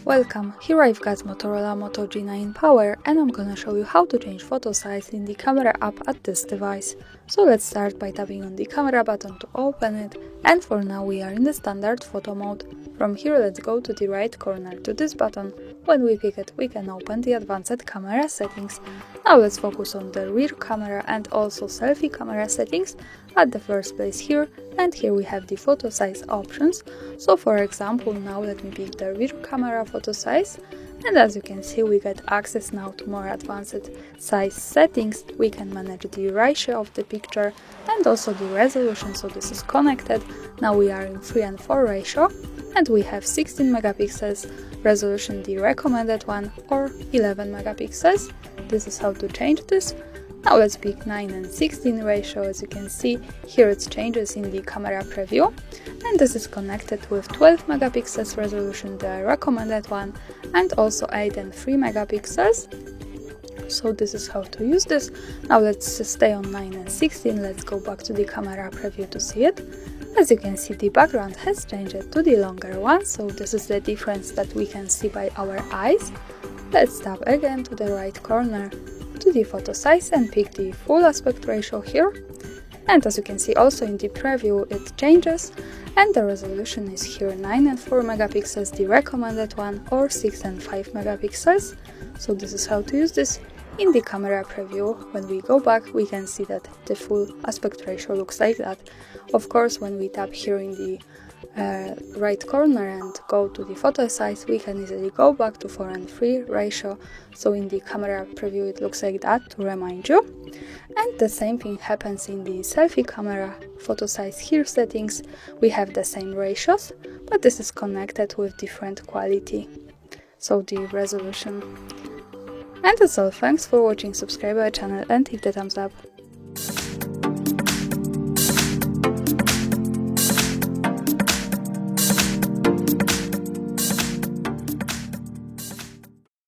Welcome, here I've got Motorola Moto G9 Power and I'm gonna show you how to change photo size in the camera app at this device. So let's start by tapping on the camera button to open it, and for now we are in the standard photo mode. From here let's go to the right corner to this button. When we pick it we can open the advanced camera settings. Now let's focus on the rear camera and also selfie camera settings at the first place here, and here we have the photo size options. So for example, now let me pick the rear camera photo size, and as you can see we get access now to more advanced size settings. We can manage the ratio of the picture and also the resolution, so this is connected. Now we are in 3:4 ratio and we have 16 megapixels resolution, the recommended one, or 11 megapixels. This is how to change this. Now let's pick 9:16 ratio. As you can see here it changes in the camera preview, and this is connected with 12 megapixels resolution, the recommended one, and also 8 and 3 megapixels. So this is how to use this. Now let's stay on 9:16. Let's go back to the camera preview to see it. As you can see the background has changed to the longer one, so this is the difference that we can see by our eyes. Let's tap again to the right corner to the photo size and pick the full aspect ratio here, and as you can see also in the preview it changes, and the resolution is here 9:4 megapixels, the recommended one, or 6:5 megapixels. So this is how to use this in the camera preview. When we go back we can see that the full aspect ratio looks like that. Of course, when we tap here in the right corner and go to the photo size, we can easily go back to 4:3 ratio. So in the camera preview it looks like that, to remind you. And the same thing happens in the selfie camera photo size here settings. We have the same ratios, but this is connected with different quality, so the resolution. And that's all. Thanks for watching, subscribe our channel and hit the thumbs up.